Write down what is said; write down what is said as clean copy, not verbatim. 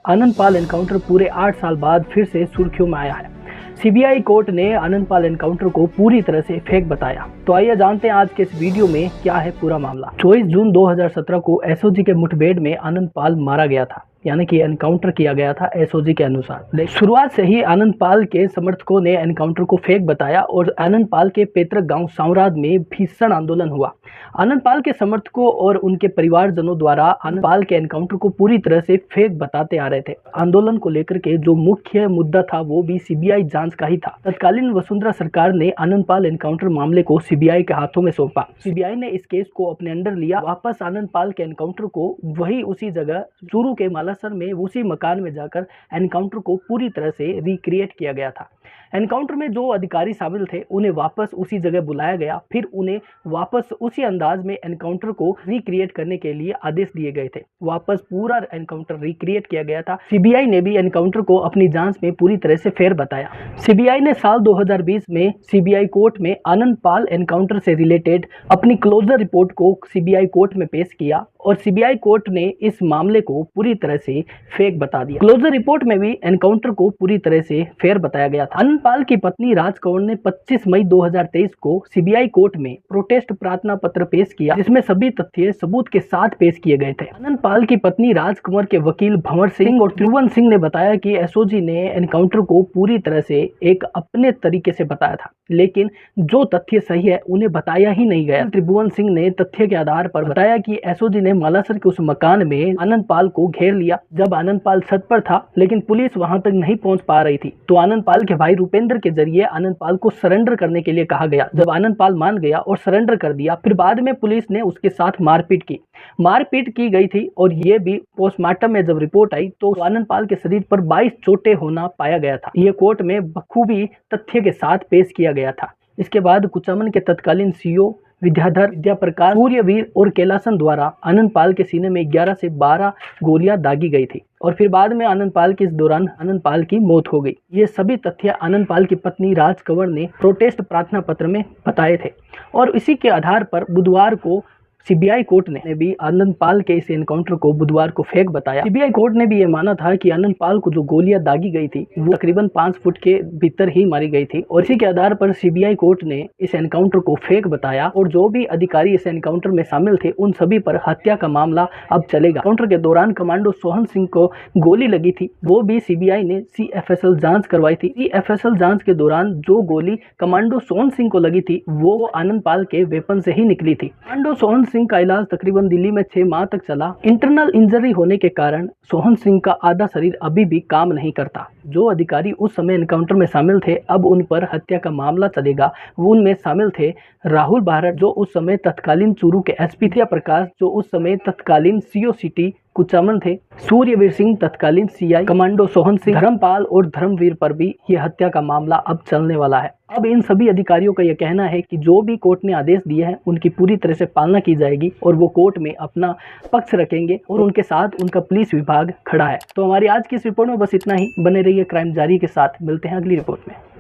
Anandpal encounter पूरे 8 साल बाद फिर से सुर्खियों में आया है। सीबीआई कोर्ट ने आनंदपाल एनकाउंटर को पूरी तरह से फेक बताया। तो आइए जानते हैं आज के इस वीडियो में क्या है पूरा मामला। 24 जून 2017 को एसओजी के मुठभेड़ में आनंदपाल मारा गया था, यानी कि एनकाउंटर किया गया था एसओजी के अनुसार। शुरुआत से ही आनंदपाल के समर्थकों ने एनकाउंटर को फेक बताया और आनंदपाल के पैतृक गांव सांवराद में भीषण आंदोलन हुआ। आनंदपाल के समर्थकों और उनके परिवारजनों द्वारा आनंदपाल के एनकाउंटर को पूरी तरह से फेक बताते आ रहे थे। आंदोलन को लेकर के जो मुख्य मुद्दा था वो भी सीबीआई जांच का ही था। तत्कालीन वसुंधरा सरकार ने आनंदपाल एनकाउंटर मामले को सीबीआई के हाथों में सौंपा। सीबीआई ने इस केस को अपने अंडर लिया। वापस आनंदपाल के एनकाउंटर को वही उसी जगह चूरू के मालासर में उसी मकान में जाकर एनकाउंटर को पूरी तरह से रिक्रिएट किया गया था। एनकाउंटर में जो अधिकारी शामिल थे उन्हें वापस उसी जगह बुलाया गया, फिर उन्हें वापस उसी अंदाज में एनकाउंटर को रिक्रिएट करने के लिए आदेश दिए गए थे। वापस पूरा एनकाउंटर रिक्रिएट किया गया था। सीबीआई ने भी एनकाउंटर को अपनी जांच में पूरी तरह से फेर बताया। सीबीआई ने साल 2020 में सीबीआई कोर्ट में आनंदपाल एनकाउंटर से रिलेटेड अपनी क्लोजर रिपोर्ट को सीबीआई कोर्ट में पेश किया और सीबीआई कोर्ट ने इस मामले को पूरी तरह से फेक बता दिया। क्लोजर रिपोर्ट में भी एनकाउंटर को पूरी तरह से फेर बताया गया था। आनंदपाल की पत्नी राज कंवर ने 25 मई 2023 को सीबीआई कोर्ट में प्रोटेस्ट प्रार्थना पत्र पेश किया, जिसमें सभी तथ्य सबूत के साथ पेश किए गए थे। आनंदपाल की पत्नी राज कंवर के वकील भंवर सिंह और त्रिभुवन सिंह ने बताया कि एसओजी ने एनकाउंटर को पूरी तरह से एक अपने तरीके से बताया था, लेकिन जो तथ्य सही है उन्हें बताया ही नहीं गया। त्रिभुवन सिंह ने तथ्य के आधार पर बताया कि एसओजी ने मालासर के उस मकान में आनंदपाल को घेर लिया जब आनंदपाल छत पर था, लेकिन पुलिस वहां तक नहीं पहुंच पा रही थी। तो आनंदपाल के भाई रुपेंद्र के जरिए आनंदपाल को सरेंडर करने के लिए कहा गया। जब आनंदपाल मान गया और सरेंडर कर दिया, फिर बाद में पुलिस ने उसके साथ मारपीट की गई थी। और ये भी पोस्टमार्टम में जब रिपोर्ट आई तो आनंदपाल के शरीर पर 22 चोटें होना पाया गया था। ये कोर्ट में बखूबी तथ्य के साथ पेश किया गया था। इसके बाद कुचामन के तत्कालीन सीओ विद्याधर, विद्याप्रकाश, सूर्यवीर और कैलासन द्वारा आनंदपाल के सीने में 11 से 12 गोलियां दागी गई थी और फिर बाद में आनंदपाल की इस दौरान आनंदपाल की मौत हो गई। ये सभी तथ्य आनंदपाल की पत्नी राज कंवर ने प्रोटेस्ट प्रार्थना पत्र में बताए थे और इसी के आधार पर बुधवार को सीबीआई कोर्ट ने भी आनंदपाल के इस एनकाउंटर को बुधवार को फेक बताया। सीबीआई कोर्ट ने भी ये माना था कि आनंदपाल को जो गोलियां दागी गई थी वो तकरीबन 5 फुट के भीतर ही मारी गई थी और इसी के आधार पर सीबीआई कोर्ट ने इस एनकाउंटर को फेक बताया और जो भी अधिकारी इस एनकाउंटर में शामिल थे उन सभी पर हत्या का मामला अब चलेगा। एनकाउंटर के दौरान कमांडो सोहन सिंह को गोली लगी थी, वो भी सीबीआई ने सीएफएसएल जांच करवाई थी। सीएफएसएल जांच के दौरान जो गोली कमांडो सोहन सिंह को लगी थी वो आनंदपाल के वेपन से ही निकली थी। कमांडो सोहन सिंह का इलाज तकरीबन दिल्ली में 6 माह तक चला। इंटरनल इंजरी होने के कारण सोहन सिंह का आधा शरीर अभी भी काम नहीं करता। जो अधिकारी उस समय एनकाउंटर में शामिल थे अब उन पर हत्या का मामला चलेगा। वो उनमें शामिल थे राहुल भारत जो उस समय तत्कालीन चूरू के एसपी थे, प्रकाश जो उस समय तत्कालीन सीओ सिटी कुचामन थे, सूर्यवीर सिंह तत्कालीन सीआई, कमांडो सोहन सिंह, धर्मपाल और धर्मवीर पर भी ये हत्या का मामला अब चलने वाला है। अब इन सभी अधिकारियों का यह कहना है कि जो भी कोर्ट ने आदेश दिए हैं उनकी पूरी तरह से पालना की जाएगी और वो कोर्ट में अपना पक्ष रखेंगे और उनके साथ उनका पुलिस विभाग खड़ा है। तो हमारी आज की इस रिपोर्ट में बस इतना ही। बने रहिए क्राइम जारी के साथ। मिलते हैं अगली रिपोर्ट में।